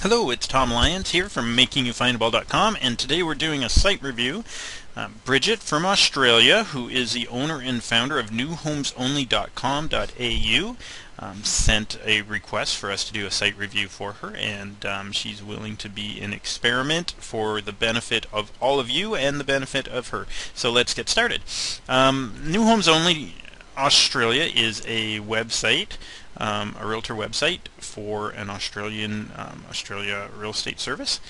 Hello, it's Tom Lyons here from MakingYouFindable.com, and today we're doing a site review. Bridget from Australia, who is the owner and founder of newhomesonly.com.au, sent a request for us to do a site review for her, and she's willing to be an experiment for the benefit of all of you and the benefit of her. So let's get started. New Homes Only Australia is a website, a realtor website for an Australia real estate service,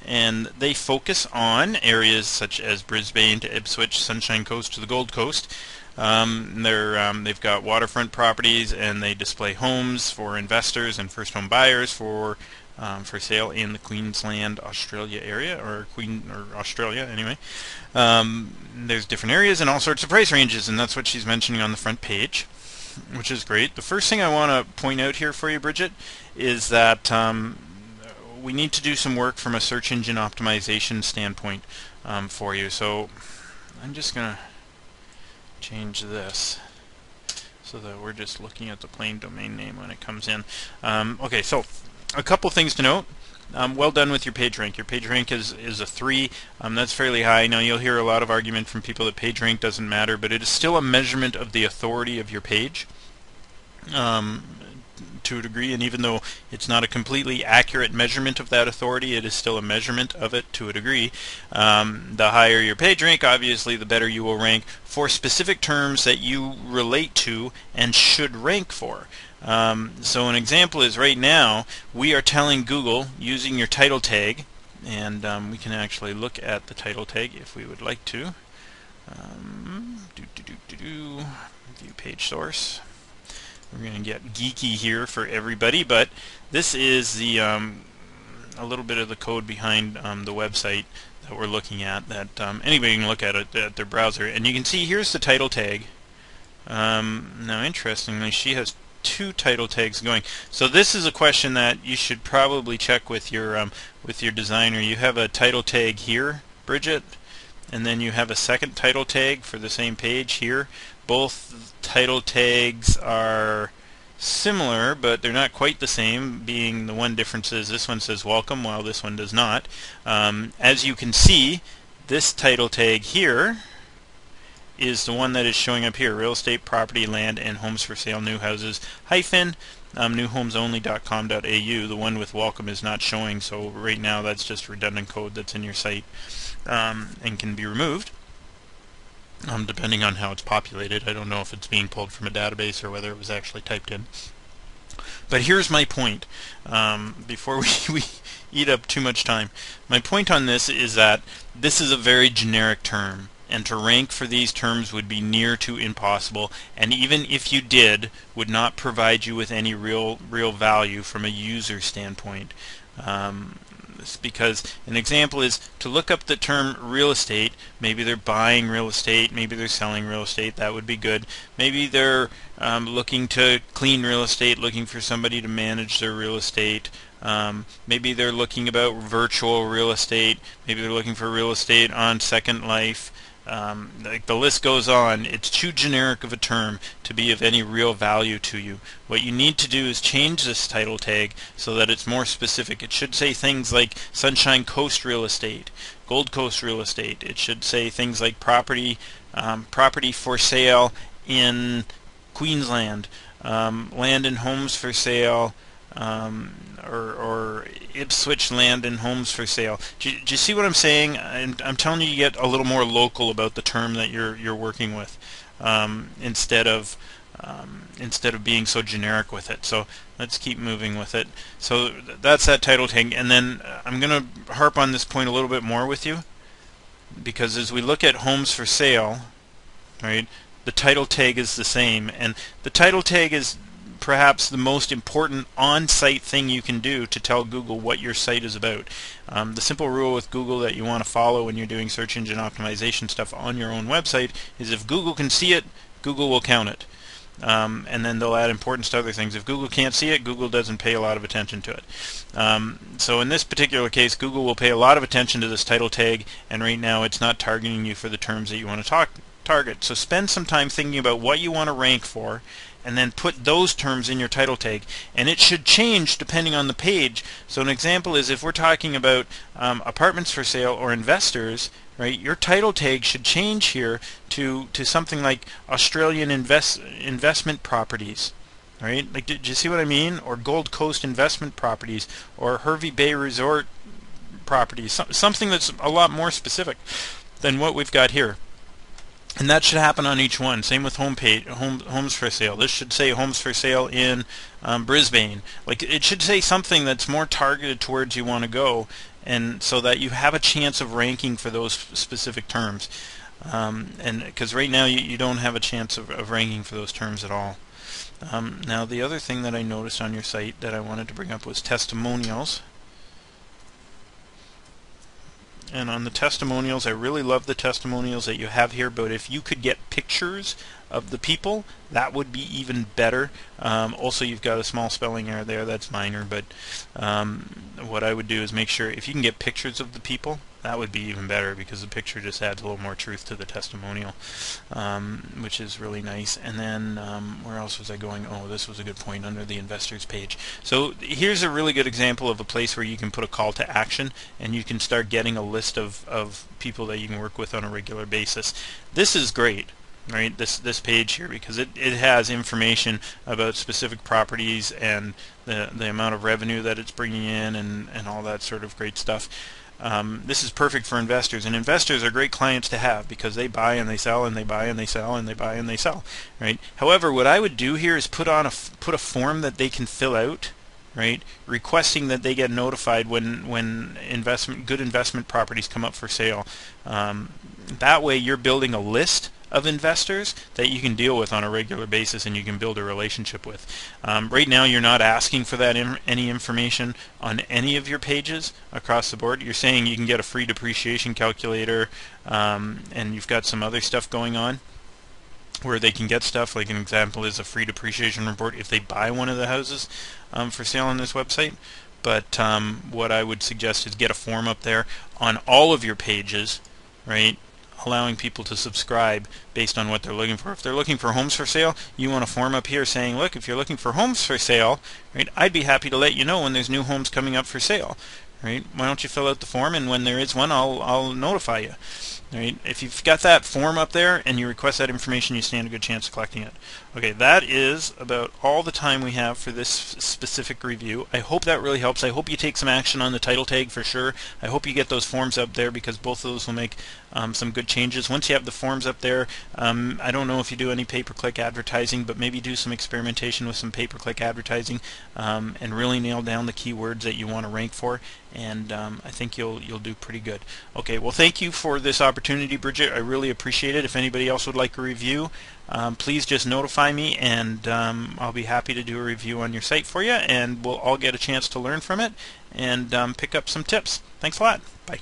and they focus on areas such as Brisbane to Ipswich, Sunshine Coast to the Gold Coast. They've got waterfront properties, and they display homes for investors and first home buyers for sale in the Queensland, Australia area, or Australia anyway. There's different areas and all sorts of price ranges, and that's what she's mentioning on the front page, which is great. The first thing I want to point out here for you, Bridget, is that we need to do some work from a search engine optimization standpoint for you. So I'm just going to change this so that we're just looking at the plain domain name when it comes in. Okay, so a couple things to note. Well done with your PageRank. Your PageRank is a 3. That's fairly high. Now you'll hear a lot of argument from people that PageRank doesn't matter, but it is still a measurement of the authority of your page to a degree, and even though it's not a completely accurate measurement of that authority, it is still a measurement of it to a degree. The higher your PageRank, obviously, the better you will rank for specific terms that you relate to and should rank for. So an example is right now we are telling Google using your title tag, and we can actually look at the title tag if we would like to. View page source. We're going to get geeky here for everybody, but this is the a little bit of the code behind the website that we're looking at, that anybody can look at it at their browser, and you can see here's the title tag. Now interestingly, she has 2 title tags going. So this is a question that you should probably check with your designer. You have a title tag here, Bridget, and then you have a second title tag for the same page here. Both title tags are similar, but they're not quite the same, being the one difference is this one says welcome while this one does not. As you can see, this title tag here is the one that is showing up here: real estate, property, land, and homes for sale, new houses, hyphen, newhomesonly.com.au. The one with welcome is not showing, so right now that's just redundant code that's in your site and can be removed depending on how it's populated. I don't know if it's being pulled from a database or whether it was actually typed in. But here's my point, before we eat up too much time. My point on this is that this is a very generic term, and to rank for these terms would be near to impossible, and even if you did, would not provide you with any real value from a user standpoint. Because an example is to look up the term real estate. Maybe they're buying real estate, maybe they're selling real estate, that would be good. Maybe they're looking to clean real estate, looking for somebody to manage their real estate. Maybe they're looking about virtual real estate, maybe they're looking for real estate on Second Life. Like the list goes on. It's too generic of a term to be of any real value to you. What you need to do is change this title tag so that it's more specific. It should say things like Sunshine Coast Real Estate, Gold Coast Real Estate. It should say things like property for sale in Queensland, land and homes for sale, or Ipswich land and homes for sale. Do you see what I'm saying? I'm telling you, you get a little more local about the term that you're working with, instead of being so generic with it. So let's keep moving with it. So that's that title tag, and then I'm going to harp on this point a little bit more with you, because as we look at homes for sale, right, the title tag is the same, and the title tag is perhaps the most important on-site thing you can do to tell Google what your site is about. The simple rule with Google that you want to follow when you're doing search engine optimization stuff on your own website is if Google can see it, Google will count it. And then they'll add importance to other things. If Google can't see it, Google doesn't pay a lot of attention to it. So in this particular case, Google will pay a lot of attention to this title tag, and right now it's not targeting you for the terms that you want to target. So spend some time thinking about what you want to rank for, and then put those terms in your title tag. And it should change depending on the page. So an example is if we're talking about apartments for sale or investors, right, your title tag should change here to something like Australian investment properties. Right? Like, did you see what I mean? Or Gold Coast investment properties, or Hervey Bay Resort properties. Something that's a lot more specific than what we've got here. And that should happen on each one. Same with homes for sale. This should say homes for sale in Brisbane. Like, it should say something that's more targeted towards you want to go, and so that you have a chance of ranking for those specific terms. And because right now you don't have a chance of ranking for those terms at all. Now the other thing that I noticed on your site that I wanted to bring up was testimonials. And on the testimonials, I really love the testimonials that you have here, but if you could get pictures of the people, that would be even better. Also, you've got a small spelling error there, that's minor, but what I would do is make sure if you can get pictures of the people, that would be even better, because the picture just adds a little more truth to the testimonial, which is really nice. And then where else was I going? Oh, this was a good point under the investors page. So here's a really good example of a place where you can put a call to action, and you can start getting a list of people that you can work with on a regular basis. This is great. Right, this page here, because it has information about specific properties and the amount of revenue that it's bringing in, and all that sort of great stuff. This is perfect for investors, and investors are great clients to have because they buy and they sell and they buy and they sell and they buy and they sell. Right. However, what I would do here is put a form that they can fill out, right, requesting that they get notified when good investment properties come up for sale. That way, you're building a list of investors that you can deal with on a regular basis, and you can build a relationship with. Right now, you're not asking for that any information on any of your pages across the board. You're saying you can get a free depreciation calculator, and you've got some other stuff going on where they can get stuff. Like an example is a free depreciation report if they buy one of the houses for sale on this website. But what I would suggest is get a form up there on all of your pages, right, allowing people to subscribe based on what they're looking for. If they're looking for homes for sale, you want a form up here saying, look, if you're looking for homes for sale, right, I'd be happy to let you know when there's new homes coming up for sale. Right? Why don't you fill out the form, and when there is one, I'll notify you. Right? If you've got that form up there and you request that information, you stand a good chance of collecting it. Okay, that is about all the time we have for this specific review. I hope that really helps. I hope you take some action on the title tag for sure. I hope you get those forms up there, because both of those will make some good changes. Once you have the forms up there, I don't know if you do any pay-per-click advertising, but maybe do some experimentation with some pay-per-click advertising, and really nail down the keywords that you want to rank for, and I think you'll do pretty good. Okay, well, thank you for this opportunity, Bridget. I really appreciate it. If anybody else would like a review, please just notify me, and I'll be happy to do a review on your site for you, and we'll all get a chance to learn from it and pick up some tips. Thanks a lot. Bye.